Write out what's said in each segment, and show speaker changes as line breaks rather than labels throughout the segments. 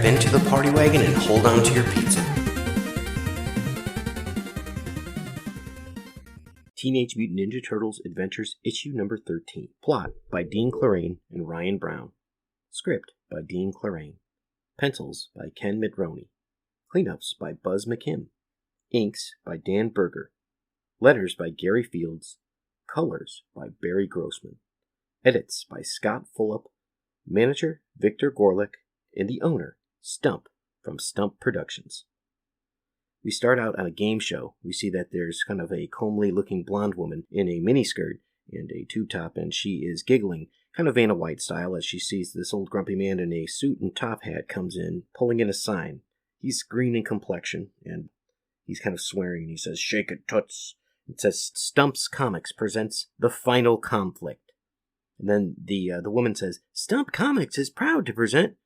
into the party wagon and hold on to your pizza. Teenage Mutant Ninja Turtles Adventures Issue Number 13. Plot by Dean Clarrain and Ryan Brown. Script by Dean Clarrain. Pencils by Ken Midroni. Cleanups by Buzz McKim. Inks by Dan Berger. Letters by Gary Fields. Colors by Barry Grossman. Edits by Scott Fulop. Manager Victor Gorlick. And the owner, Stump, from Stump Productions. We start out on a game show. We see that there's kind of a comely-looking blonde woman in a miniskirt and a tube top, and she is giggling, kind of Vanna White style, as she sees this old grumpy man in a suit and top hat comes in, pulling in a sign. He's green in complexion, and he's kind of swearing, and he says, "Shake it, toots." It says, "Stump's Comics presents The Final Conflict." And then the woman says, "Stump Comics is proud to present..."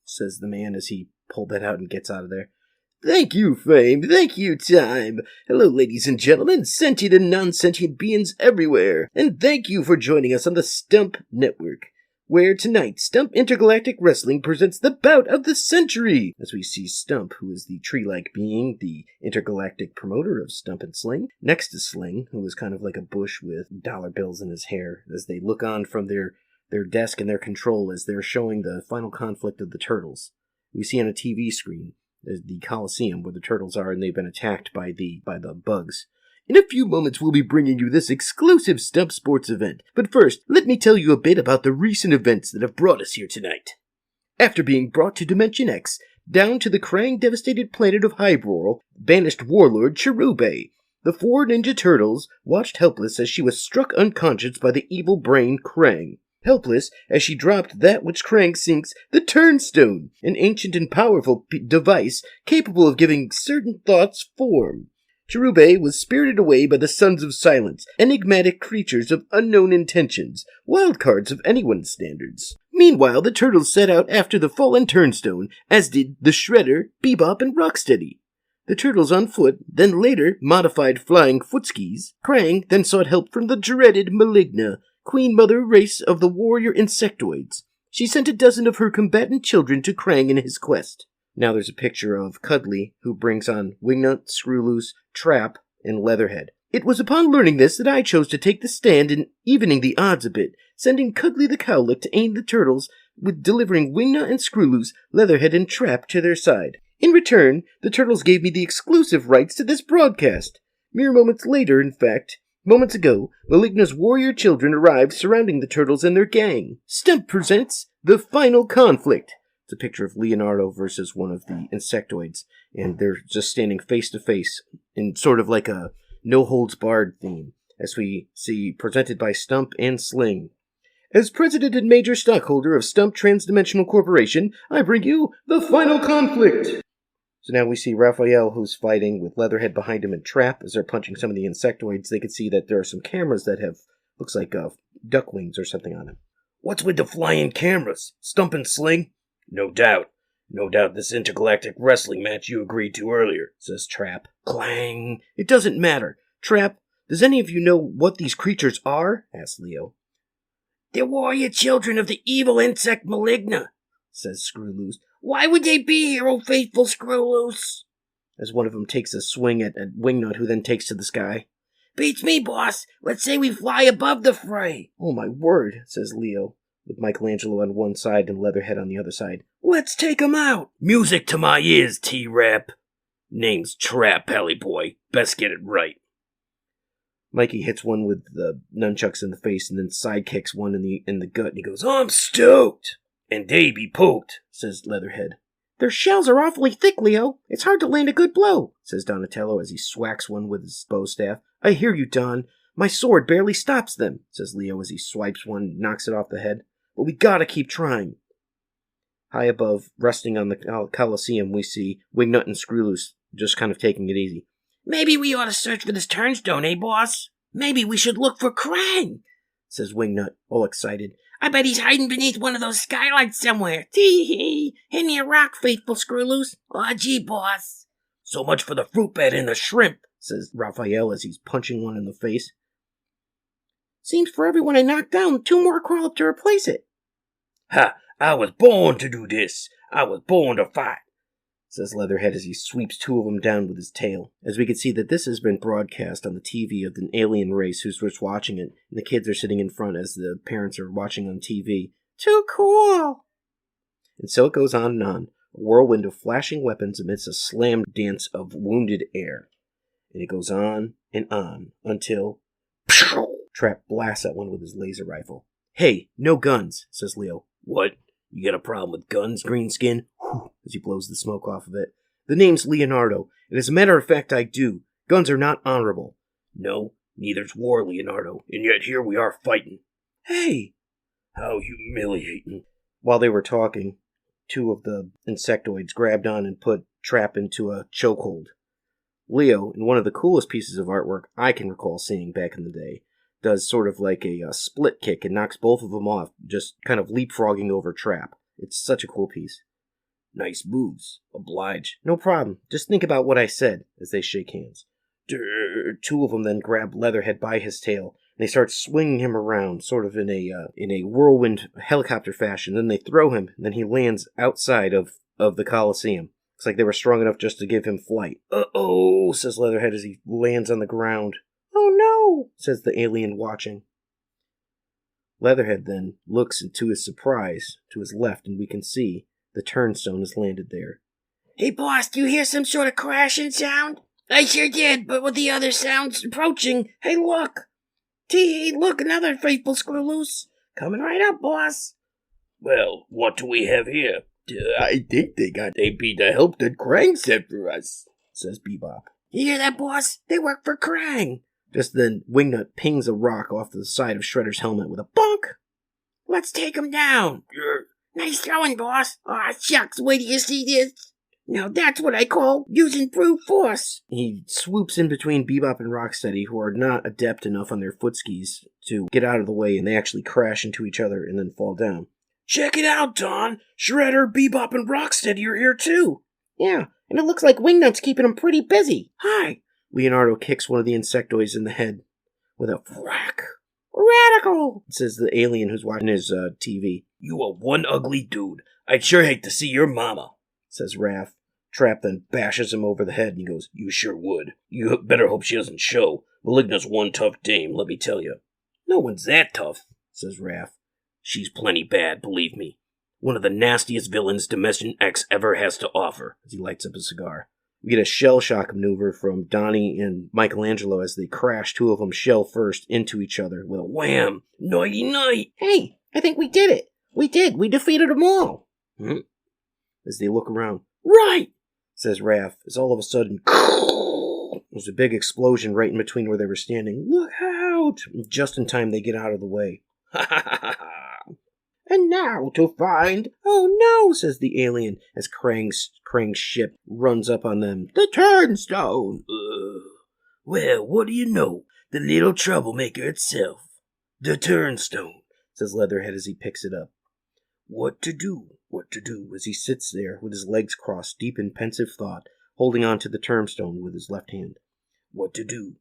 says the man as he pulled that out and gets out of there. "Thank you, Fame. Thank you, Time. Hello, ladies and gentlemen, sentient and non-sentient beings everywhere. And thank you for joining us on the Stump Network, where tonight Stump Intergalactic Wrestling presents the bout of the century. As we see Stump, who is the tree-like being, the intergalactic promoter of Stump and Sling, next to Sling, who is kind of like a bush with dollar bills in his hair, as they look on from their desk and their control as they're showing the final conflict of the turtles. We see on a TV screen the Colosseum where the turtles are, and they've been attacked by the bugs. In a few moments, we'll be bringing you this exclusive Stump Sports event. But first, let me tell you a bit about the recent events that have brought us here tonight. After being brought to Dimension X, down to the Krang-devastated planet of Hyrule, banished Warlord Cherube, the four Ninja Turtles watched helpless as she was struck unconscious by the evil brain Krang. Helpless as she dropped that which Krang thinks the turnstone, an ancient and powerful device capable of giving certain thoughts form. Cherube was spirited away by the Sons of Silence, enigmatic creatures of unknown intentions, wildcards of anyone's standards. Meanwhile, the Turtles set out after the fallen turnstone, as did the Shredder, Bebop, and Rocksteady. The Turtles on foot, then later modified flying footskis. Krang then sought help from the dreaded Maligna, Queen Mother race of the warrior Insectoids. She sent a dozen of her combatant children to Krang in his quest. Now there's a picture of Cuddly, who brings on Wingnut, Screwloose, Trap, and Leatherhead. It was upon learning this that I chose to take the stand in evening the odds a bit, sending Cuddly the Cowlick to aid the Turtles with delivering Wingnut and Screwloose, Leatherhead, and Trap to their side. In return, the Turtles gave me the exclusive rights to this broadcast. Mere moments later, in fact, moments ago, Maligna's warrior children arrived surrounding the Turtles and their gang. Stump presents The Final Conflict. It's a picture of Leonardo versus one of the Insectoids, and they're just standing face to face in sort of like a no-holds-barred theme, as we see presented by Stump and Sling. As president and major stockholder of Stump Transdimensional Corporation, I bring you The Final Conflict. So now we see Raphael, who's fighting with Leatherhead behind him and Trap as they're punching some of the Insectoids. They can see that there are some cameras that have, looks like duck wings or something on them. "What's with the flying cameras? Stump and Sling?" No doubt this intergalactic wrestling match you agreed to earlier," says Trap. Clang. "It doesn't matter. Trap, does any of you know what these creatures are?" asks Leo. "They're warrior children of the evil insect Maligna," says Screwloose. "Why would they be here, oh faithful Screwloose?" As one of them takes a swing at Wingnut, who then takes to the sky. "Beats me, boss. Let's say we fly above the fray." "Oh my word," says Leo, with Michelangelo on one side and Leatherhead on the other side. "Let's take 'em out." "Music to my ears, T-Rap. Name's Trap, Pelly Boy. Best get it right." Mikey hits one with the nunchucks in the face and then sidekicks one in the gut, and he goes, "I'm stoked." "And they be poked," says Leatherhead. "Their shells are awfully thick, Leo. It's hard to land a good blow," says Donatello as he swacks one with his bow staff. "I hear you, Don. My sword barely stops them," says Leo as he swipes one and knocks it off the head. "But we gotta keep trying." High above, resting on the Colosseum, we see Wingnut and Screwloose just kind of taking it easy. "Maybe we ought to search for this turnstone, eh, boss? Maybe we should look for Krang," says Wingnut, all excited. "I bet he's hiding beneath one of those skylights somewhere. Tee-hee! In your rock, faithful Screwloose. Aw, gee, boss." "So much for the fruit bed and the shrimp," says Raphael as he's punching one in the face. "Seems for everyone I knock down, two more crawl up to replace it." "Ha! I was born to do this. I was born to fight, says Leatherhead as he sweeps two of them down with his tail. As we can see that this has been broadcast on the TV of an alien race who's just watching it, and the kids are sitting in front as the parents are watching on TV. Too cool! And so it goes on and on, a whirlwind of flashing weapons amidst a slam dance of wounded air. And it goes on and on until Trap blasts at one with his laser rifle. Hey, no guns, says Leo. What? You got a problem with guns, Greenskin? As he blows the smoke off of it. The name's Leonardo, and as a matter of fact I do. Guns are not honorable. No, neither's war, Leonardo, and yet here we are fighting. Hey! How humiliating. While they were talking, two of the insectoids grabbed on and put Trap into a chokehold. Leo, in one of the coolest pieces of artwork I can recall seeing back in the day, does sort of like a split kick and knocks both of them off, just kind of leapfrogging over Trap. It's such a cool piece. Nice moves. Oblige. No problem. Just think about what I said, as they shake hands. Two of them then grab Leatherhead by his tail, and they start swinging him around, sort of in a whirlwind helicopter fashion. Then they throw him, and then he lands outside of the Colosseum. Looks like they were strong enough just to give him flight. Uh-oh, says Leatherhead as he lands on the ground. Oh no, says the alien watching. Leatherhead then looks, and to his surprise, to his left, and we can see the turnstone has landed there. Hey boss, do you hear some sort of crashing sound? I sure did, but with the other sounds approaching. Hey look! Tee, look, another faithful Screwloose. Coming right up, boss. Well, what do we have here? I think they got AP to help that Krang sent for us, says Bebop. You hear that, boss? They work for Krang. Just then, Wingnut pings a rock off the side of Shredder's helmet with a bonk. Let's take him down. Nice throwing, boss. Aw, shucks, wait till you see this. Now that's what I call using brute force. He swoops in between Bebop and Rocksteady, who are not adept enough on their footskis to get out of the way, and they actually crash into each other and then fall down. Check it out, Don. Shredder, Bebop, and Rocksteady are here too. Yeah, and it looks like Wingnut's keeping them pretty busy. Hi. Leonardo kicks one of the insectoids in the head with a whack. Radical, says the alien who's watching his TV. You are one ugly dude. I'd sure hate to see your mama, says Raph. Trap then bashes him over the head and he goes, You sure would. You better hope she doesn't show. Maligna's one tough dame, let me tell you. No one's that tough, says Raph. She's plenty bad, believe me. One of the nastiest villains Dimension X ever has to offer, as he lights up a cigar. We get a shell shock maneuver from Donnie and Michelangelo as they crash, two of them shell first into each other with a wham! Nighty night! Hey, I think we did it! We did! We defeated them all! As they look around. Right! Says Raph, as all of a sudden there's a big explosion right in between where they were standing. Look out! Just in time they get out of the way. Ha ha ha ha! And now to find... Oh no, says the alien, as Krang's ship runs up on them. The turnstone! Well, what do you know? The little troublemaker itself. The turnstone, says Leatherhead as he picks it up. What to do, as he sits there with his legs crossed, deep in pensive thought, holding on to the turnstone with his left hand. What to do?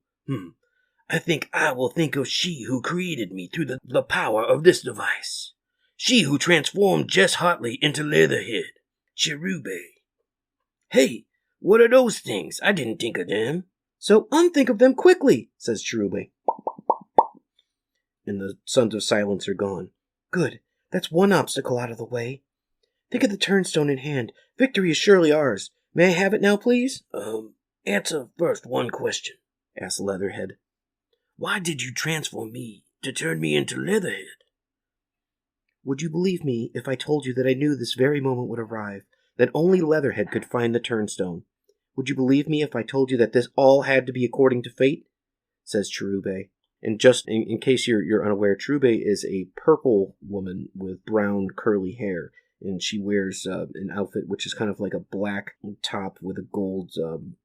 I think I will think of she who created me through the power of this device. She who transformed Jess Hartley into Leatherhead. Cherube. Hey, what are those things? I didn't think of them. So unthink of them quickly, says Cherube. And the Sons of Silence are gone. Good. That's one obstacle out of the way. Think of the turnstone in hand. Victory is surely ours. May I have it now, please? Answer first one question, asked Leatherhead. Why did you transform me to turn me into Leatherhead? Would you believe me if I told you that I knew this very moment would arrive, that only Leatherhead could find the turnstone? Would you believe me if I told you that this all had to be according to fate? Says Cherube. And just in case you're unaware, Cherube is a purple woman with brown curly hair, and she wears an outfit which is kind of like a black top with a gold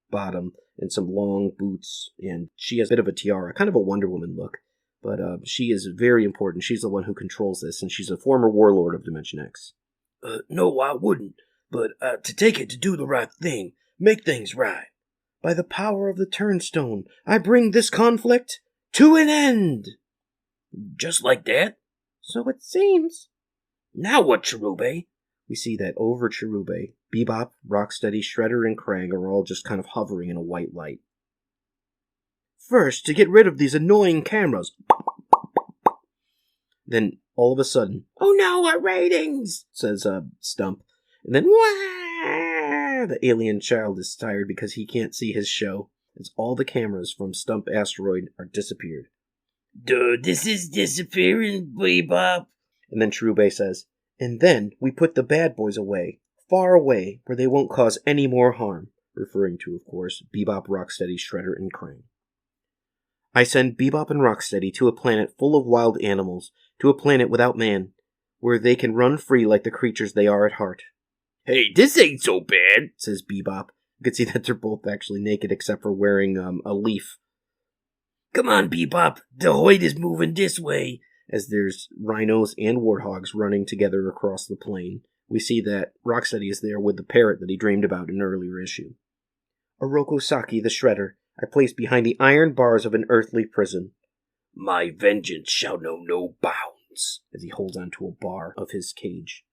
bottom and some long boots, and she has a bit of a tiara, kind of a Wonder Woman look. But she is very important. She's the one who controls this, and she's a former warlord of Dimension X. No, I wouldn't. But to take it to do the right thing, make things right. By the power of the turnstone, I bring this conflict to an end. Just like that? So it seems. Now what, Cherube? We see that over Cherube, Bebop, Rocksteady, Shredder, and Krang are all just kind of hovering in a white light. First, to get rid of these annoying cameras. Then, all of a sudden, oh no, our ratings, says Stump. And then, wah! The alien child is tired because he can't see his show, as all the cameras from Stump Asteroid are disappeared. Dude, this is disappearing, Bebop. And then Cherube says, and then we put the bad boys away, far away, where they won't cause any more harm, referring to, of course, Bebop, Rocksteady, Shredder, and Krang. I send Bebop and Rocksteady to a planet full of wild animals, to a planet without man, where they can run free like the creatures they are at heart. Hey, this ain't so bad, says Bebop. You can see that they're both actually naked except for wearing a leaf. Come on, Bebop, the Hoid is moving this way. As there's rhinos and warthogs running together across the plain, we see that Rocksteady is there with the parrot that he dreamed about in an earlier issue. Oroku Saki, the Shredder, I placed behind the iron bars of an earthly prison. My vengeance shall know no bounds, as he holds onto a bar of his cage.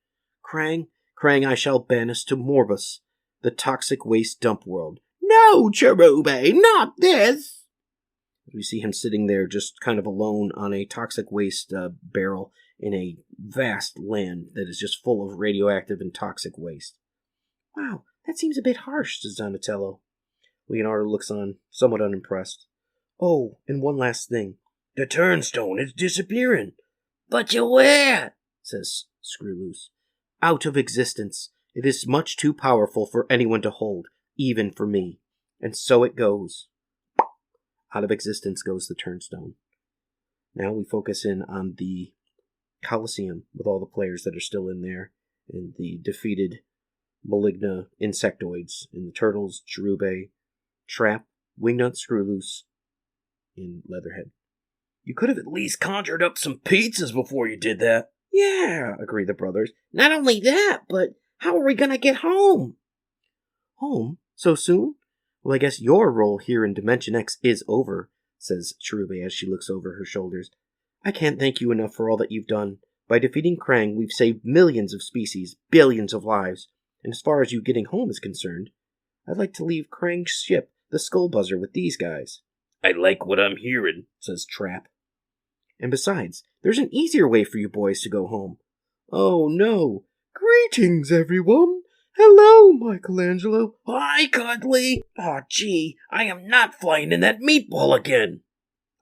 Krang, I shall banish to Morbus, the toxic waste dump world. No, Cherube, not this! We see him sitting there just kind of alone on a toxic waste barrel in a vast land that is just full of radioactive and toxic waste. Wow, that seems a bit harsh, says Donatello. Leonardo looks on, somewhat unimpressed. Oh, and one last thing. The turnstone is disappearing. But you where? Says Screwloose. Out of existence. It is much too powerful for anyone to hold, even for me. And so it goes. Out of existence goes the turnstone. Now we focus in on the Colosseum with all the players that are still in there, and the defeated Maligna Insectoids, and the Turtles, Cherube, Trap, Wingnut, Screwloose, and Leatherhead. You could have at least conjured up some pizzas before you did that. Yeah, agree the brothers. Not only that, but how are we gonna get home? Home? So soon? Well, I guess your role here in Dimension X is over, says Cherube as she looks over her shoulders. I can't thank you enough for all that you've done. By defeating Krang, we've saved millions of species, billions of lives. And as far as you getting home is concerned, I'd like to leave Krang's ship, the Skull Buzzer, with these guys. I like what I'm hearing, says Trap. And besides, there's an easier way for you boys to go home. Oh no. Greetings, everyone. Hello, Michelangelo. Hi, Cuddly. Aw, gee, I am not flying in that meatball again.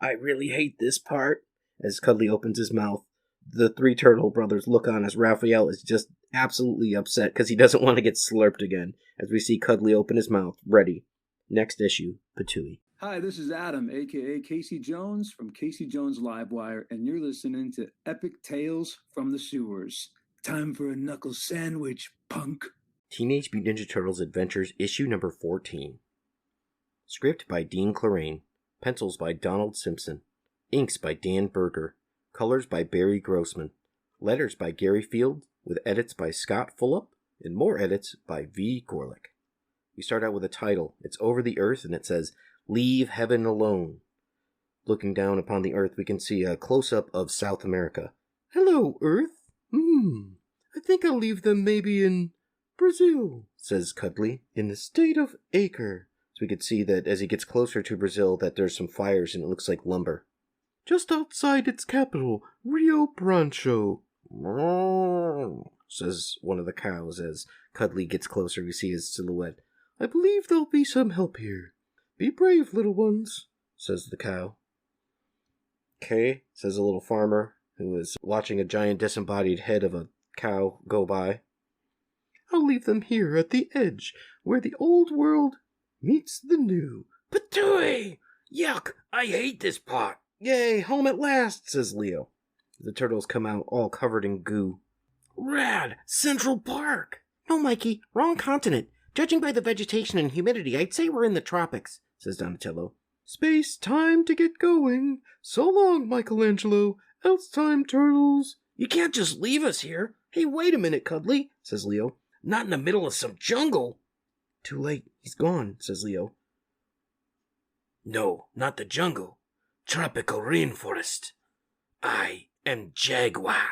I really hate this part. As Cuddly opens his mouth, the three turtle brothers look on as Raphael is just absolutely upset because he doesn't want to get slurped again, as we see Cuddly open his mouth, ready. Next issue, Patooey.
Hi, this is Adam, a.k.a. Casey Jones from Casey Jones Livewire, and you're listening to Epic Tales from the Sewers. Time for a knuckle sandwich, punk.
Teenage Mutant Ninja Turtles Adventures, issue number 14. Script by Dean Clarraine. Pencils by Donald Simpson. Inks by Dan Berger. Colors by Barry Grossman. Letters by Gary Field, with edits by Scott Fulop, and more edits by V. Gorlick. We start out with a title. It's Over the Earth, and it says, Leave Heaven Alone. Looking down upon the Earth, we can see a close-up of South America. Hello, Earth. I think I'll leave them maybe in Brazil, says Cuddly, in the state of Acre. So we could see that as he gets closer to Brazil that there's some fires and it looks like lumber. Just outside its capital, Rio Branco, says one of the cows as Cuddly gets closer. We see his silhouette. I believe there'll be some help here. Be brave, little ones, says the cow. Okay, says a little farmer who is watching a giant disembodied head of a cow go by. I'll leave them here at the edge, where the old world meets the new. Patooey! Yuck! I hate this pot! Yay, home at last, says Leo. The turtles come out all covered in goo. Rad! Central Park! No, Mikey, wrong continent. Judging by the vegetation and humidity, I'd say we're in the tropics, says Donatello. Space time to get going. So long, Michelangelo. Else time, turtles. You can't just leave us here. Hey, wait a minute, Cuddly, says Leo. Not in the middle of some jungle. Too late. He's gone, says Leo. No, not the jungle. Tropical rainforest. I am Jaguar,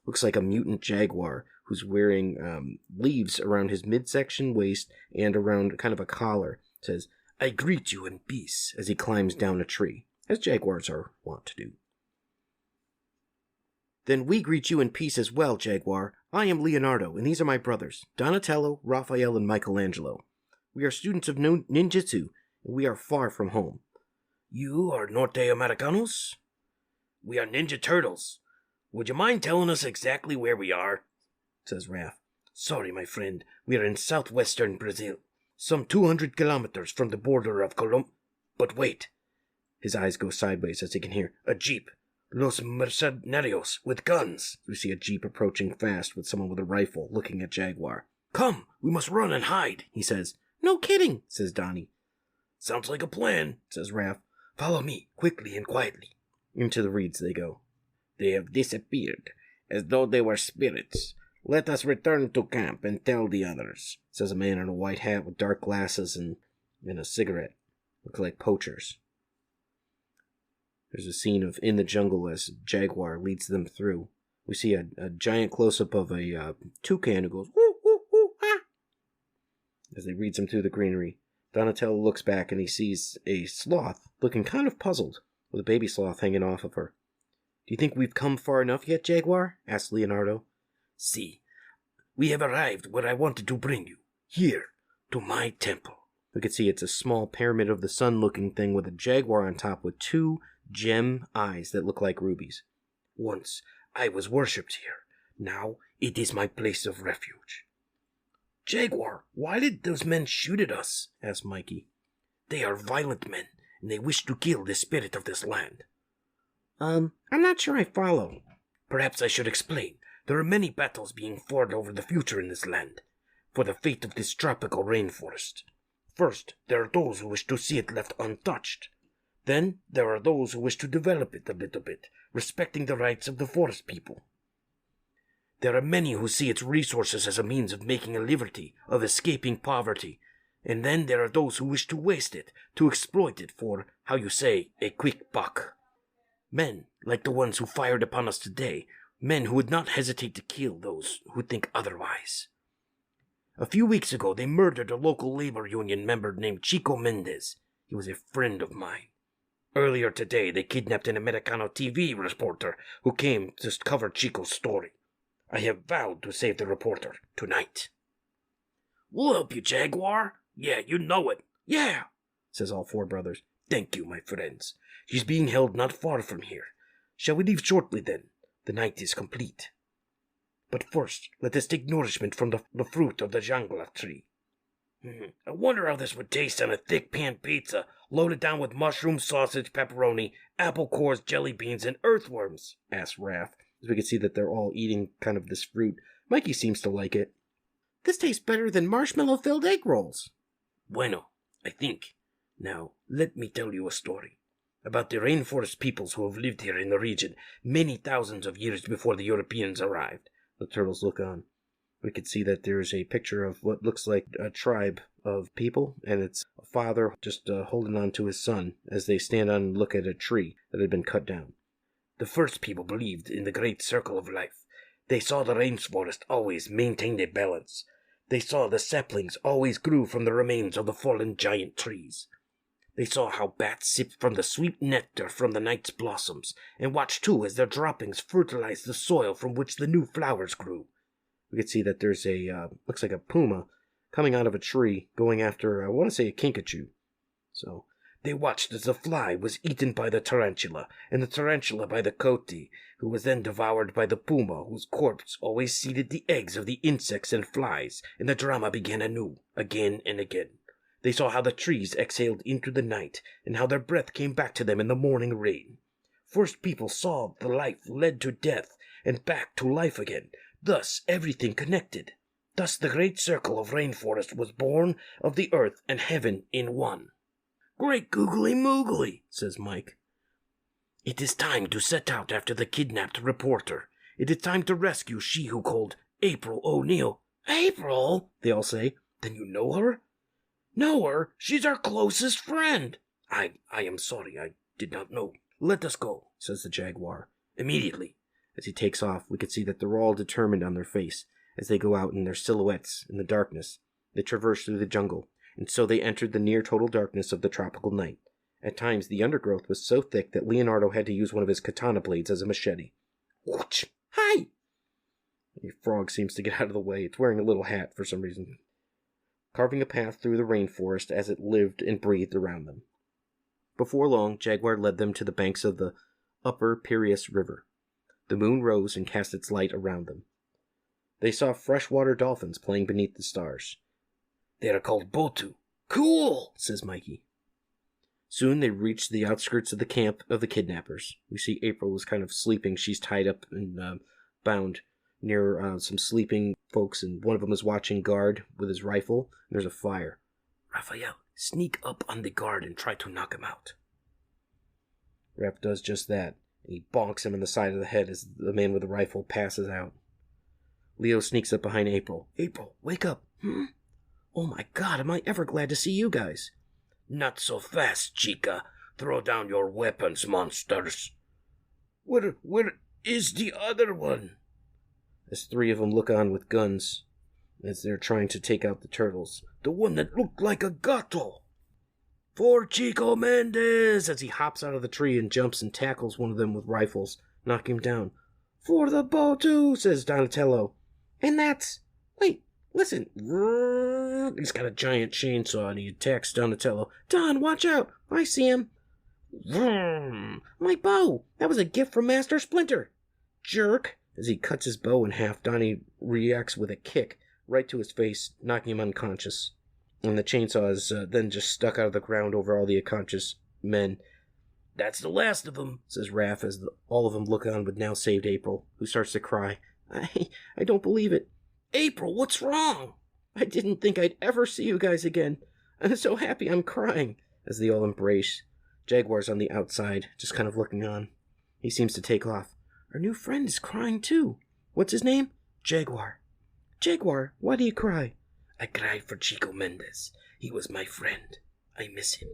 Looks like a mutant jaguar who's wearing leaves around his midsection waist and around kind of a collar. It says, "I greet you in peace," as he climbs down a tree, as jaguars are wont to do. "Then we greet you in peace as well, Jaguar. I am Leonardo, and these are my brothers, Donatello, Raphael, and Michelangelo. We are students of ninjutsu, and we are far from home." "You are Norte Americanos?" "We are Ninja Turtles. Would you mind telling us exactly where we are?" says Raph. "Sorry, my friend. We are in southwestern Brazil, some 200 kilometers from the border of But wait." His eyes go sideways as he can hear a jeep. "Los mercenarios with guns." We see a jeep approaching fast with someone with a rifle looking at Jaguar. "Come, we must run and hide," he says. "No kidding," says Donnie. "Sounds like a plan," says Raph. "Follow me, quickly and quietly." Into the reeds they go. "They have disappeared, as though they were spirits. Let us return to camp and tell the others," says a man in a white hat with dark glasses and a cigarette. Look like poachers. There's a scene of in the jungle as Jaguar leads them through. We see a giant close-up of a toucan who goes, "Woo, woo, woo, ah," as they leads them through the greenery. Donatello looks back and he sees a sloth looking kind of puzzled, with a baby sloth hanging off of her. "Do you think we've come far enough yet, Jaguar?" asks Leonardo. "See, we have arrived where I wanted to bring you. Here, to my temple." We can see it's a small pyramid of the sun looking thing with a jaguar on top with two gem eyes that look like rubies. "Once I was worshipped here. Now it is my place of refuge." "Jaguar, why did those men shoot at us?" asked Mikey. "They are violent men, and they wish to kill the spirit of this land." I'm not sure I follow." "Perhaps I should explain. There are many battles being fought over the future in this land, for the fate of this tropical rainforest. First, there are those who wish to see it left untouched. Then, there are those who wish to develop it a little bit, respecting the rights of the forest people. There are many who see its resources as a means of making a liberty, of escaping poverty. And then there are those who wish to waste it, to exploit it for, how you say, a quick buck. Men, like the ones who fired upon us today, men who would not hesitate to kill those who think otherwise. A few weeks ago, they murdered a local labor union member named Chico Mendez. He was a friend of mine. Earlier today, they kidnapped an Americano TV reporter who came to cover Chico's story. I have vowed to save the reporter tonight." "We'll help you, Jaguar." "Yeah, you know it." "Yeah," says all four brothers. "Thank you, my friends. She's being held not far from here. Shall we leave shortly, then? The night is complete. But first, let us take nourishment from the fruit of the jangla tree. I wonder how this would taste on a thick pan pizza, loaded down with mushroom, sausage, pepperoni, apple cores, jelly beans, and earthworms," asked Raph, as we can see that they're all eating kind of this fruit. Mikey seems to like it. "This tastes better than marshmallow-filled egg rolls." "Bueno, I think. Now, let me tell you a story about the rainforest peoples who have lived here in the region many thousands of years before the Europeans arrived." The turtles look on. We can see that there's a picture of what looks like a tribe of people, and it's a father just holding on to his son as they stand on and look at a tree that had been cut down. "The first people believed in the great circle of life. They saw the rainforest always maintained a balance. They saw the saplings always grew from the remains of the fallen giant trees. They saw how bats sipped from the sweet nectar from the night's blossoms, and watched too as their droppings fertilized the soil from which the new flowers grew." We can see that there's a, looks like a puma coming out of a tree going after, I want to say, a kinkajou. So, they watched as the fly was eaten by the tarantula, and the tarantula by the coati, who was then devoured by the puma, whose corpse always seeded the eggs of the insects and flies, and the drama began anew, again and again. They saw how the trees exhaled into the night, and how their breath came back to them in the morning rain. First people saw the life led to death, and back to life again. Thus everything connected. Thus the great circle of rainforest was born of the earth and heaven in one. "Great googly moogly," says Mike. "It is time to set out after the kidnapped reporter. It is time to rescue she who called April O'Neil." "April?" they all say. "Then you know her?" "Know her? She's our closest friend." I am sorry, I did not know." "Let us go," says the Jaguar. "Immediately. As he takes off, we can see that they're all determined on their face as they go out in their silhouettes in the darkness. They traverse through the jungle, and so they entered the near-total darkness of the tropical night. At times, the undergrowth was so thick that Leonardo had to use one of his katana blades as a machete. Whoosh! Hi! The frog seems to get out of the way. It's wearing a little hat for some reason, carving a path through the rainforest as it lived and breathed around them. Before long, Jaguar led them to the banks of the upper Piraeus River. The moon rose and cast its light around them. They saw freshwater dolphins playing beneath the stars. They are called botu. Cool, says Mikey. Soon they reached the outskirts of the camp of the kidnappers. We see April is kind of sleeping. She's tied up and bound near some sleeping folks, and one of them is watching guard with his rifle. And there's a fire. Raphael, sneak up on the guard and try to knock him out. Raph does just that. He bonks him in the side of the head as the man with the rifle passes out. Leo sneaks up behind April. April, wake up. Oh my God, am I ever glad to see you guys. Not so fast, chica. Throw down your weapons, monsters. Where is the other one? As three of them look on with guns as they're trying to take out the turtles. The one that looked like a gato. For Chico Mendez! As he hops out of the tree and jumps and tackles one of them with rifles, knocking him down. For the Botu, says Donatello. And that's... Wait, listen. He's got a giant chainsaw and he attacks Donatello. Don, watch out! I see him. My bow! That was a gift from Master Splinter. Jerk! As he cuts his bow in half, Donnie reacts with a kick right to his face, knocking him unconscious. And the chainsaw is then just stuck out of the ground over all the unconscious men. That's the last of them, says Raph as all of them look on with now saved April, who starts to cry. I don't believe it. April, what's wrong? I didn't think I'd ever see you guys again. I'm so happy I'm crying, as they all embrace. Jaguar's on the outside, just kind of looking on. He seems to take off. Our new friend is crying too. What's his name? Jaguar. Jaguar, why do you cry? I cried for Chico Mendez. He was my friend. I miss him.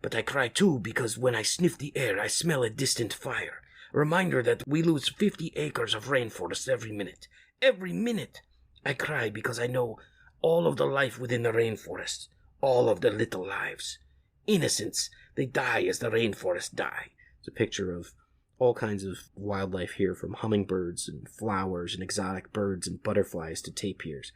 But I cry too because when I sniff the air, I smell a distant fire. A reminder that we lose 50 acres of rainforest every minute. Every minute! I cry because I know all of the life within the rainforest. All of the little lives. Innocents. They die as the rainforests die. It's a picture of all kinds of wildlife here, from hummingbirds and flowers and exotic birds and butterflies to tapirs.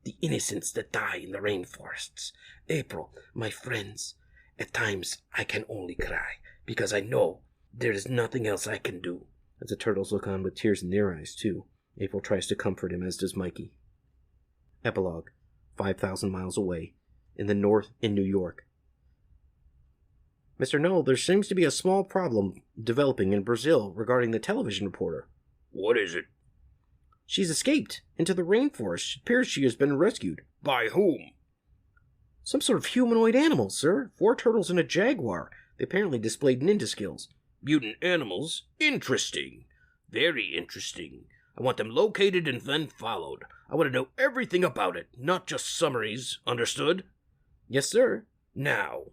The innocents that die in the rainforests. April, my friends, at times I can only cry, because I know there is nothing else I can do. As the turtles look on with tears in their eyes, too. April tries to comfort him, as does Mikey. Epilogue, 5,000 miles away, in the north in New York. Mr. Null, there seems to be a small problem developing in Brazil regarding the television reporter. What is it? She's escaped into the rainforest. It appears she has been rescued. By whom? Some sort of humanoid animal, sir. 4 turtles and a jaguar. They apparently displayed ninja skills. Mutant animals? Interesting. Very interesting. I want them located and then followed. I want to know everything about it, not just summaries. Understood? Yes, sir. Now,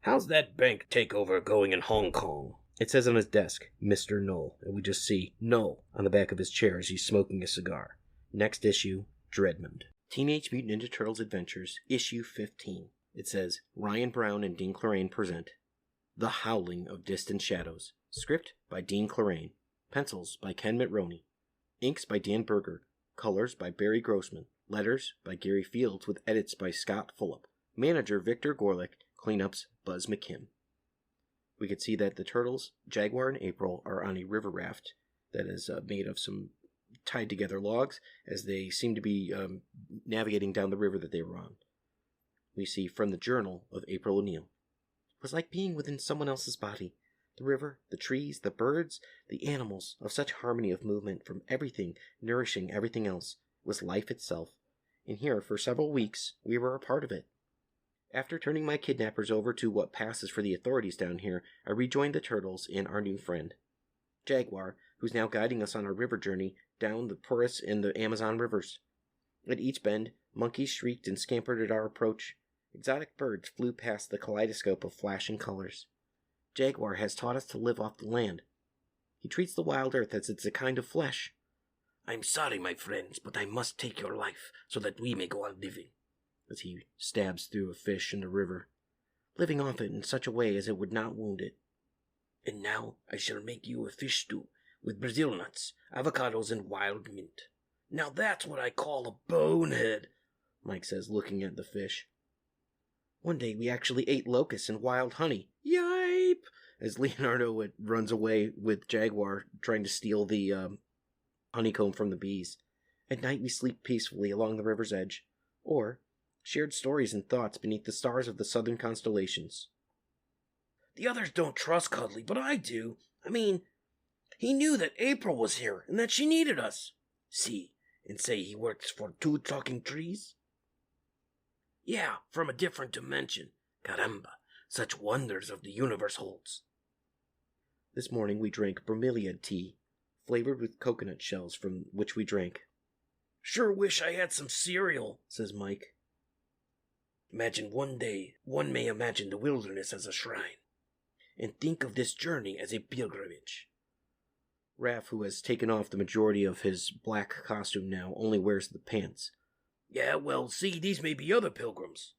how's that bank takeover going in Hong Kong? It says on his desk, Mr. Null, and we just see Null on the back of his chair as he's smoking a cigar. Next issue, Dreadmon. Teenage Mutant Ninja Turtles Adventures, issue 15. It says, Ryan Brown and Dean Clorane present The Howling of Distant Shadows. Script by Dean Clorane. Pencils by Ken Mitroni. Inks by Dan Berger. Colors by Barry Grossman. Letters by Gary Fields with edits by Scott Fulop. Manager Victor Gorlick. Cleanups Buzz McKim. We could see that the turtles, Jaguar and April, are on a river raft that is made of some tied together logs as they seem to be navigating down the river that they were on. We see from the journal of April O'Neil. It was like being within someone else's body. The river, the trees, the birds, the animals, of such harmony of movement from everything nourishing everything else, was life itself. And here, for several weeks, we were a part of it. After turning my kidnappers over to what passes for the authorities down here, I rejoined the turtles and our new friend, Jaguar, who's now guiding us on our river journey down the Purus and the Amazon rivers. At each bend, monkeys shrieked and scampered at our approach. Exotic birds flew past the kaleidoscope of flashing colors. Jaguar has taught us to live off the land. He treats the wild earth as it's a kind of flesh.
I'm sorry, my friends, but I must take your life so that we may go on living.
As he stabs through a fish in the river, living off it in such a way as it would not wound it.
And now I shall make you a fish stew with Brazil nuts, avocados, and wild mint. Now that's what I call a bonehead,
Mike says, looking at the fish. One day we actually ate locusts and wild honey. Yipe! As Leonardo runs away with Jaguar, trying to steal the honeycomb from the bees. At night we sleep peacefully along the river's edge, or shared stories and thoughts beneath the stars of the southern constellations.
The others don't trust Cuddly, but I do. I mean, he knew that April was here and that she needed us. See, and say he works for 2 talking trees? Yeah, from a different dimension. Caramba, such wonders of the universe holds.
This morning we drank bromeliad tea, flavored with coconut shells, from which we drank.
Sure wish I had some cereal, says Mike. Imagine one day one may imagine the wilderness as a shrine, and think of this journey as a pilgrimage.
Raph, who has taken off the majority of his black costume now, only wears the pants.
Yeah, well, see, these may be other pilgrims.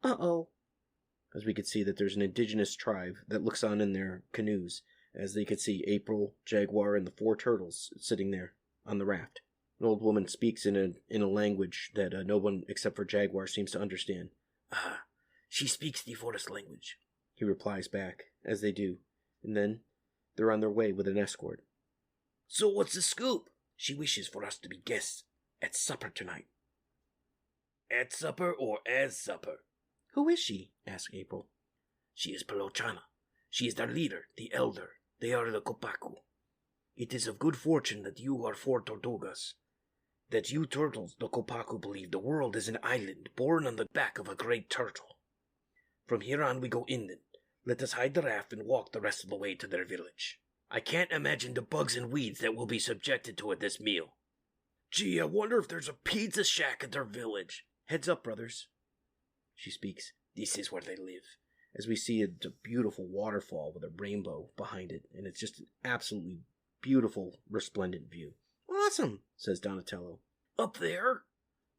Uh-oh. As we could see that there's an indigenous tribe that looks on in their canoes, as they could see April, Jaguar, and the 4 turtles sitting there on the raft. An old woman speaks in a language that no one except for Jaguar seems to understand.
Ah, she speaks the forest language,
he replies back, as they do, and then they're on their way with an escort.
So what's the scoop? She wishes for us to be guests at supper tonight. At supper or as supper?
Who is she? Asked April.
She is Pelochana. She is their leader, the elder. They are the Kopaku. It is of good fortune that you are 4 tortugas. That you turtles, the Kopaku, believe the world is an island born on the back of a great turtle. From here on we go inland. Let us hide the raft and walk the rest of the way to their village. I can't imagine the bugs and weeds that will be subjected to at this meal. Gee, I wonder if there's a pizza shack at their village.
Heads up, brothers.
She speaks. This is where they live.
As we see a beautiful waterfall with a rainbow behind it, and it's just an absolutely beautiful, resplendent view. Awesome, says Donatello.
Up there?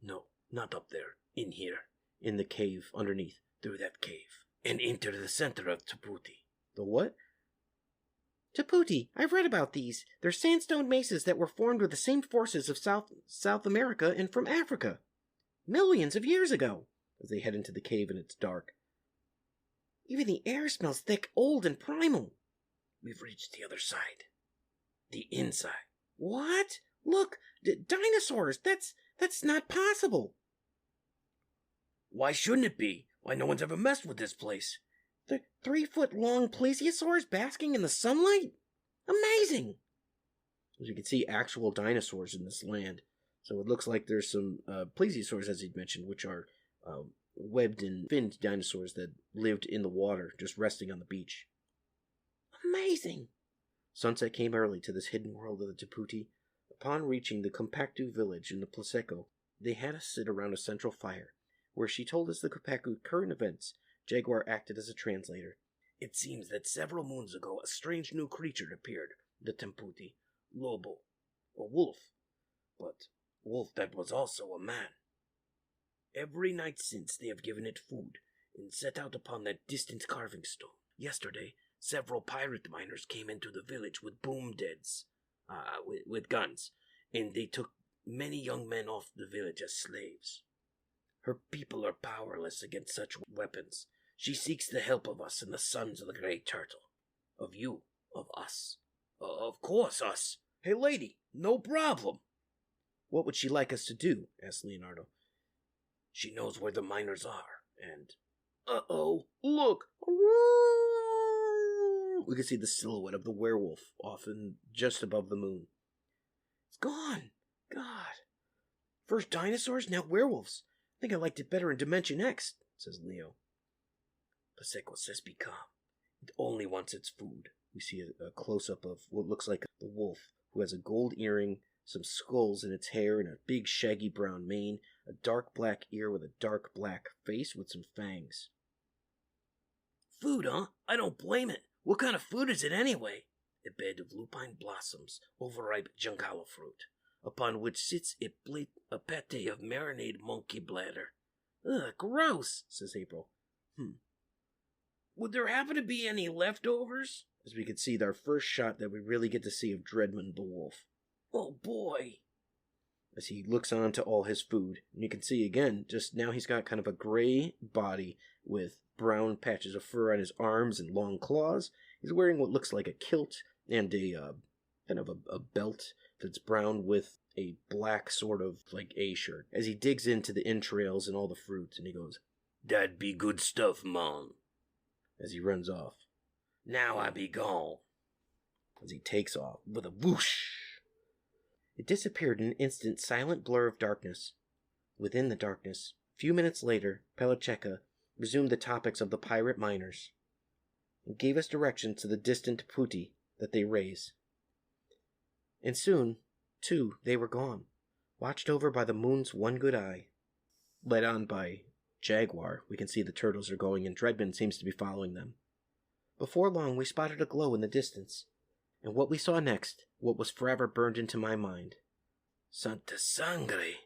No, not up there. In here.
In the cave underneath.
Through that cave. And into the center of Taputi.
The what? Taputi. I've read about these. They're sandstone mesas that were formed with the same forces of South America and from Africa. Millions of years ago. As they head into the cave and it's dark. Even the air smells thick, old, and primal.
We've reached the other side. The inside.
What? Look, dinosaurs. That's not possible.
Why shouldn't it be? Why, no one's ever messed with this place.
The 3-foot-long plesiosaurs basking in the sunlight? Amazing! As you can see, actual dinosaurs in this land. So it looks like there's some plesiosaurs, as he mentioned, which are webbed and finned dinosaurs that lived in the water, just resting on the beach. Amazing! Sunset came early to this hidden world of the Taputi. Upon reaching the Compactu village in the Plaseco, they had us sit around a central fire, where she told us the Compactu current events. Jaguar acted as a translator.
It seems that several moons ago a strange new creature appeared, the Taputi, Lobo, a wolf, but wolf that was also a man. Every night since they have given it food, and set out upon that distant carving stone. Yesterday, several pirate miners came into the village with boom deads, with guns, and they took many young men off the village as slaves. Her people are powerless against such weapons. She seeks the help of us and the sons of the Great Turtle. Of you, of us. Of course, us. Hey, lady, no problem.
What would she like us to do? Asked Leonardo.
She knows where the miners are, and... Uh-oh, look!
We can see the silhouette of the werewolf off and just above the moon. It's gone. God. First dinosaurs, now werewolves. I think I liked it better in Dimension X, says Leo.
Paseco says be calm. It only wants its food.
We see a close-up of what looks like the wolf, who has a gold earring, some skulls in its hair, and a big shaggy brown mane, a dark black ear with a dark black face with some fangs.
Food, huh? I don't blame it. What kind of food is it anyway? a bed of lupine blossoms, overripe juncala fruit, upon which sits a pate of marinated monkey bladder.
Ugh, gross, says April. Would there happen to be any leftovers? As we could see our first shot that we really get to see of Dreadmon the wolf.
Oh boy!
As he looks on to all his food, and you can see again, just now he's got kind of a gray body with brown patches of fur on his arms and long claws. He's wearing what looks like a kilt and a kind of a belt that's brown with a black sort of like A shirt. As he digs into the entrails and all the fruit, and he goes,
"That be good stuff, man."
As he runs off.
"Now I be gone."
As he takes off with a whoosh. It disappeared in an instant silent blur of darkness. Within the darkness, a few minutes later, Pelacheka resumed the topics of the pirate miners and gave us directions to the distant putti that they raise. And soon, too, they were gone, watched over by the moon's one good eye. Led on by Jaguar, we can see the turtles are going and Dreadmon seems to be following them. Before long, we spotted a glow in the distance, and what we saw next, what was forever burned into my mind.
Santa Sangre!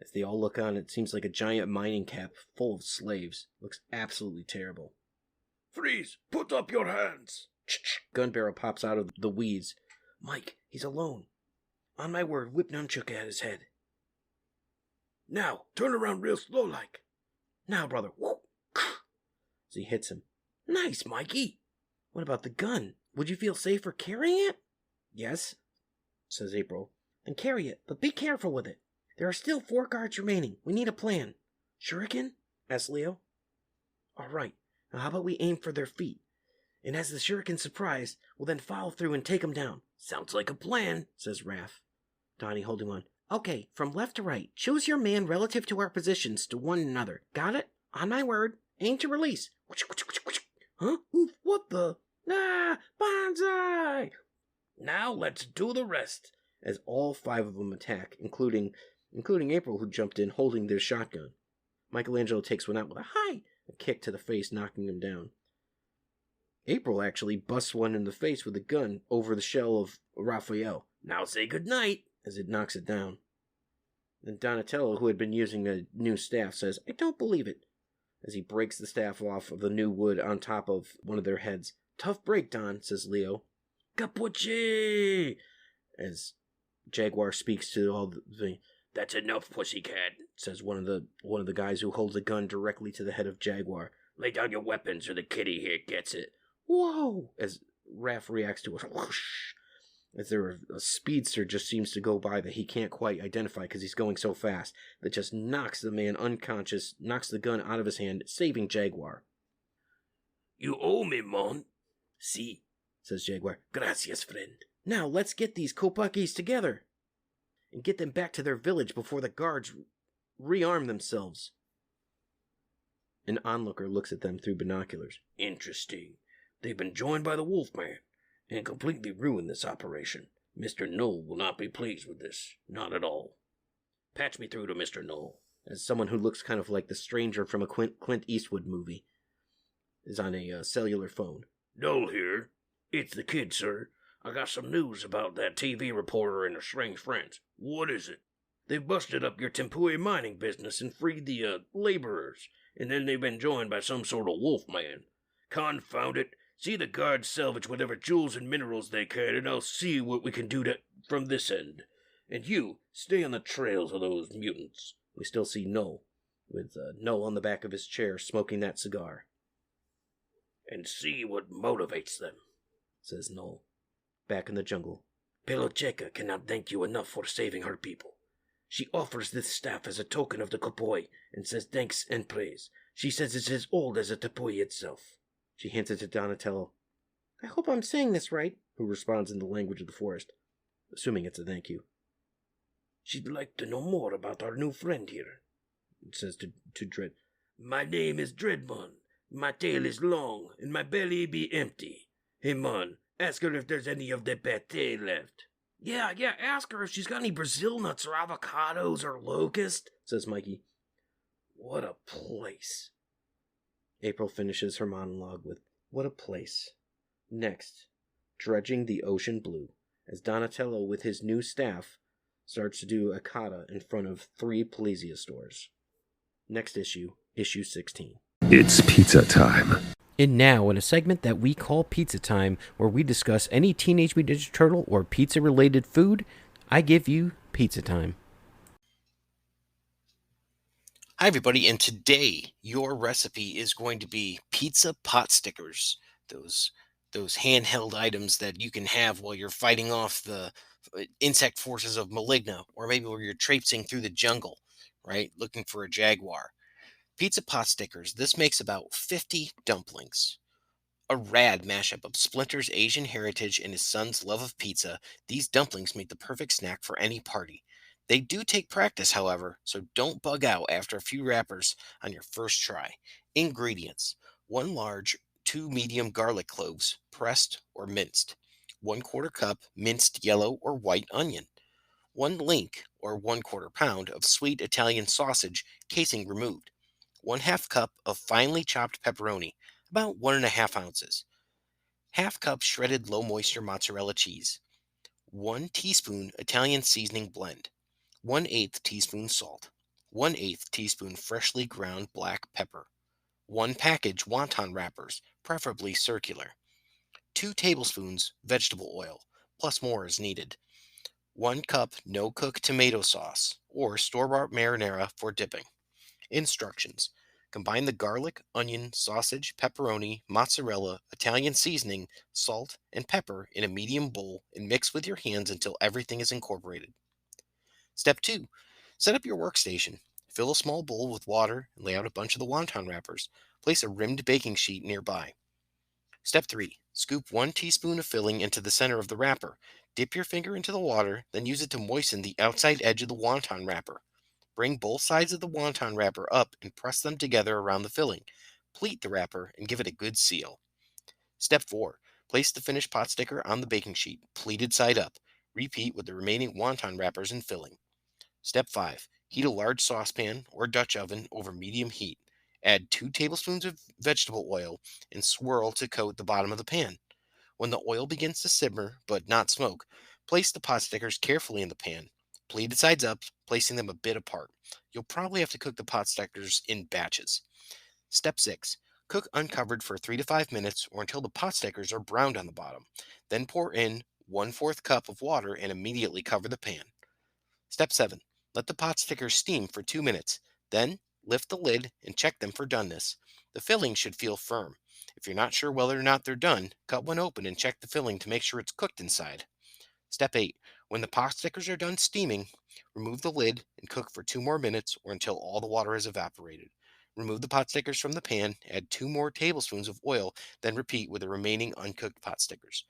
As they all look on, it seems like a giant mining camp full of slaves. Looks absolutely terrible.
"Freeze! Put up your hands!"
Gun barrel pops out of the weeds. Mike, he's alone. On my word, whip nunchuck at his head.
"Now, turn around real slow like."
"Now, brother." Whoop. As he hits him.
"Nice, Mikey."
"What about the gun? Would you feel safer carrying it?" "Yes," says April. "Then carry it, but be careful with it. There are still 4 guards remaining. We need a plan." "Shuriken?" asked Leo. "All right. Now how about we aim for their feet? And as the shuriken's surprised, we'll then follow through and take them down."
"Sounds like a plan,"
says Raph. Donnie holding on. "Okay, from left to right. Choose your man relative to our positions to one another. Got it? On my word. Aim to release." "Huh? Oof, what the? Ah! Bonsai!"
"Now let's do the rest."
As all 5 of them attack, including April, who jumped in holding their shotgun. Michelangelo takes one out with a kick to the face, knocking him down. April actually busts one in the face with a gun over the shell of Raphael.
"Now say goodnight,"
as it knocks it down. Then Donatello, who had been using a new staff, says, "I don't believe it," as he breaks the staff off of the new wood on top of one of their heads. "Tough break, Don," says Leo.
"Capucci!"
As Jaguar speaks to all the...
"That's enough, pussycat,"
says one of the guys who holds a gun directly to the head of Jaguar.
"Lay down your weapons or the kitty here gets it."
"Whoa!" As Raph reacts to it. Whoosh! As a speedster just seems to go by that he can't quite identify because he's going so fast, that just knocks the man unconscious, knocks the gun out of his hand, saving Jaguar.
"You owe me, mon."
"Si," says Jaguar. "Gracias, friend. Now let's get these kopakis together and get them back to their village before the guards rearm themselves." An onlooker looks at them through binoculars.
"Interesting. They've been joined by the Wolfman and completely ruined this operation. Mr. Knoll will not be pleased with this. Not at all. Patch me through to Mr. Knoll."
As someone who looks kind of like the stranger from a Clint Eastwood movie is on a cellular phone.
"Knoll here. It's the kid, sir. I got some news about that TV reporter and her strange friends." "What is it?" "They've busted up your Tempui mining business and freed the, laborers, and then they've been joined by some sort of wolfman. Confound it. See the guards salvage whatever jewels and minerals they can, and I'll see what we can do from this end. And you, stay on the trails of those mutants."
We still see Null, with Null on the back of his chair smoking that cigar.
"And see what motivates them,"
says Null. Back in the jungle.
"Pelacheka cannot thank you enough for saving her people. She offers this staff as a token of the Kopoi, and says thanks and praise. She says it's as old as the Tepui itself."
She hints it to Donatello. "I hope I'm saying this right," who responds in the language of the forest, assuming it's a thank you.
"She'd like to know more about our new friend here,"
it says to Dread.
"My name is Dreadmon. My tail is long, and my belly be empty. Hey, mon, ask her if there's any of the pate left."
Yeah, ask her if she's got any Brazil nuts or avocados or locust," says Mikey.
"What a place."
April finishes her monologue with, "What a place." Next, dredging the ocean blue, as Donatello, with his new staff, starts to do a kata in front of 3 plesiosaurs. Next issue, issue 16.
It's pizza time.
And now, in a segment that we call Pizza Time, where we discuss any Teenage Mutant Ninja Turtle or pizza-related food, I give you Pizza Time.
Hi everybody, and today your recipe is going to be Pizza Potstickers. Those handheld items that you can have while you're fighting off the insect forces of Maligna, or maybe where you're traipsing through the jungle, right, looking for a Jaguar. Pizza Potstickers. This makes about 50 dumplings. A rad mashup of Splinter's Asian heritage and his son's love of pizza, these dumplings make the perfect snack for any party. They do take practice, however, so don't bug out after a few wrappers on your first try. Ingredients: 1 large, 2 medium garlic cloves, pressed or minced. 1/4 cup minced yellow or white onion. 1 link, or 1/4 pound, of sweet Italian sausage, casing removed. 1/2 cup of finely chopped pepperoni, about 1½ ounces. 1/2 cup shredded low moisture mozzarella cheese. 1 teaspoon Italian seasoning blend. 1/8 teaspoon salt. 1/8 teaspoon freshly ground black pepper. 1 package wonton wrappers, preferably circular. 2 tablespoons vegetable oil, plus more as needed. 1 cup no-cook tomato sauce, or store-bought marinara for dipping. Instructions: combine the garlic, onion, sausage, pepperoni, mozzarella, Italian seasoning, salt, and pepper in a medium bowl and mix with your hands until everything is incorporated. Step 2. Set up your workstation. Fill a small bowl with water and lay out a bunch of the wonton wrappers. Place a rimmed baking sheet nearby. Step 3. Scoop 1 teaspoon of filling into the center of the wrapper. Dip your finger into the water, then use it to moisten the outside edge of the wonton wrapper. Bring both sides of the wonton wrapper up and press them together around the filling. Pleat the wrapper and give it a good seal. Step 4. Place the finished pot sticker on the baking sheet, pleated side up. Repeat with the remaining wonton wrappers and filling. Step 5. Heat a large saucepan or Dutch oven over medium heat. Add 2 tablespoons of vegetable oil and swirl to coat the bottom of the pan. When the oil begins to simmer but not smoke, place the pot stickers carefully in the pan. Pleated sides up, placing them a bit apart. You'll probably have to cook the pot stickers in batches. Step 6. Cook uncovered for 3 to 5 minutes or until the pot stickers are browned on the bottom. Then pour in 1/4 cup of water and immediately cover the pan. Step 7. Let the pot stickers steam for 2 minutes. Then lift the lid and check them for doneness. The filling should feel firm. If you're not sure whether or not they're done, cut one open and check the filling to make sure it's cooked inside. Step 8. When the pot stickers are done steaming, remove the lid and cook for 2 more minutes or until all the water has evaporated. Remove the pot stickers from the pan, add 2 more tablespoons of oil, then repeat with the remaining uncooked pot stickers.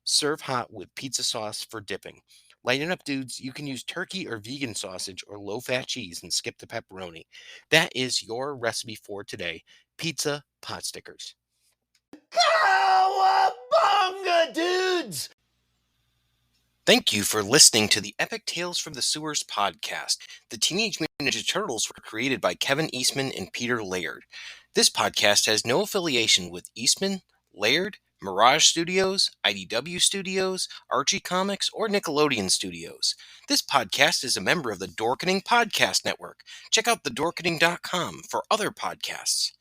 Serve hot with pizza sauce for dipping. Lighten up, dudes. You can use turkey or vegan sausage or low-fat cheese and skip the pepperoni. That is your recipe for today. Pizza Potstickers.
Cowabunga, dudes!
Thank you for listening to the Epic Tales from the Sewers podcast. The Teenage Mutant Ninja Turtles were created by Kevin Eastman and Peter Laird. This podcast has no affiliation with Eastman, Laird, Mirage Studios, IDW Studios, Archie Comics, or Nickelodeon Studios. This podcast is a member of the Dorkening Podcast Network. Check out thedorkening.com for other podcasts.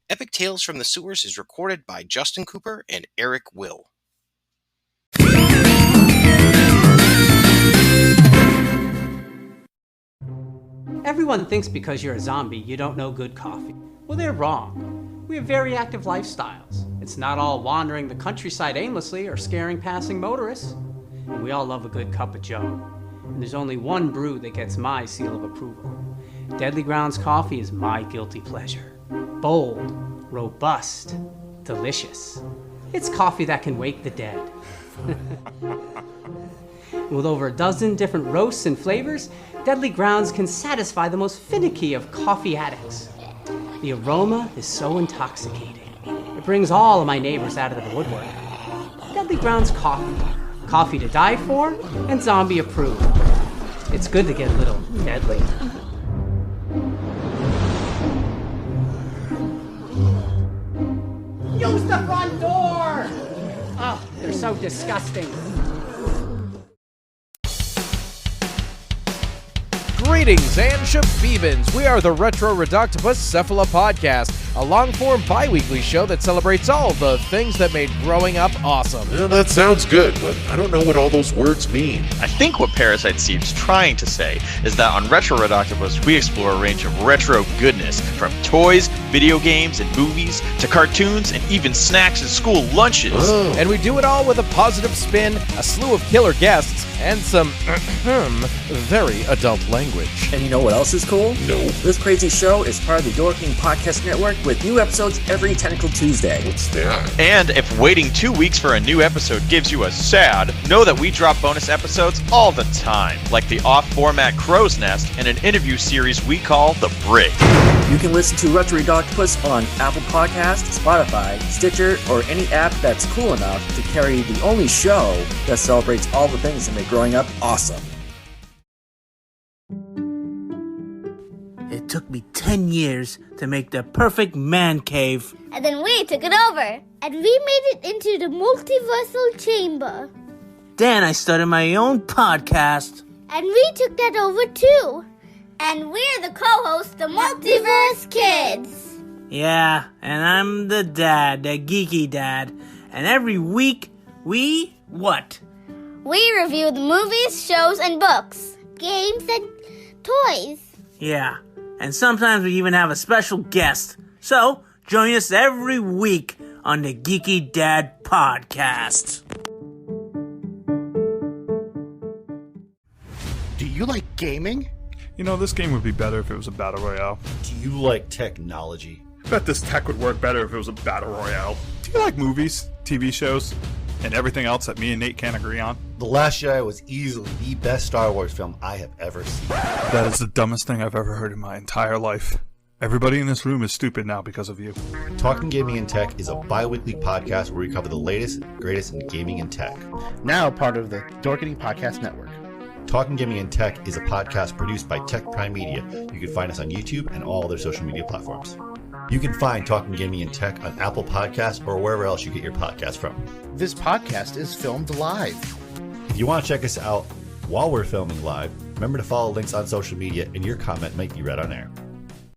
Epic Tales from the Sewers is recorded by Justin Cooper and Eric Will.
Everyone thinks because you're a zombie, you don't know good coffee. Well, they're wrong. We have very active lifestyles. It's not all wandering the countryside aimlessly or scaring passing motorists. And we all love a good cup of joe. And there's only one brew that gets my seal of approval. Deadly Grounds coffee is my guilty pleasure. Bold, robust, delicious. It's coffee that can wake the dead. With over a dozen different roasts and flavors, Deadly Grounds can satisfy the most finicky of coffee addicts. The aroma is so intoxicating. It brings all of my neighbors out of the woodwork. Deadly Grounds coffee. Coffee to die for and zombie approved. It's good to get a little deadly. Use the front door! Oh, there's so disgusting.
Greetings and shabebans. We are the Retro Reductopus Cephala Podcast, a long-form bi-weekly show that celebrates all the things that made growing up awesome.
Yeah, that sounds good, but I don't know what all those words mean.
I think what Parasite seems trying to say is that on Retro Reductopus, we explore a range of retro goodness, from toys, video games, and movies, to cartoons, and even snacks and school lunches.
Oh.
And we do it all with a positive spin, a slew of killer guests, and some very adult language.
And you know what else is cool?
No.
This crazy show is part of the Dorking Podcast Network with new episodes every Tentacle Tuesday.
What's that?
And if waiting 2 weeks for a new episode gives you a sad, know that we drop bonus episodes all the time, like the off-format Crow's Nest and an interview series we call The Brig.
You can listen to Retro Reductopus on Apple Podcasts, Spotify, Stitcher, or any app that's cool enough to carry the only show that celebrates all the things that make growing up awesome.
It took me 10 years to make the perfect man cave.
And then we took it over. And we made it into the multiversal chamber.
Then I started my own podcast.
And we took that over too. And we're the co-hosts, the Multiverse Kids.
Yeah, and I'm the dad, the geeky dad. And every week, what?
We review the movies, shows, and books, games, and toys.
Yeah, and sometimes we even have a special guest. So, join us every week on the Geeky Dad Podcast.
Do you like gaming?
You know, this game would be better if it was a battle royale.
Do you like technology?
I bet this tech would work better if it was a battle royale. Do you like movies, TV shows, and everything else that me and Nate can't agree on?
The Last Jedi was easily the best Star Wars film I have ever seen.
That is the dumbest thing I've ever heard in my entire life. Everybody in this room is stupid now because of you.
Talking Gaming and Tech is a bi-weekly podcast where we cover the latest, greatest in gaming and tech.
Now part of the Dorking Podcast Network.
Talking Gaming and Tech is a podcast produced by Tech Prime Media. You can find us on YouTube and all other social media platforms. You can find Talking Gaming and Tech on Apple Podcasts or wherever else you get your podcasts from.
This podcast is filmed live.
If you want to check us out while we're filming live, remember to follow links on social media and your comment might be read on air.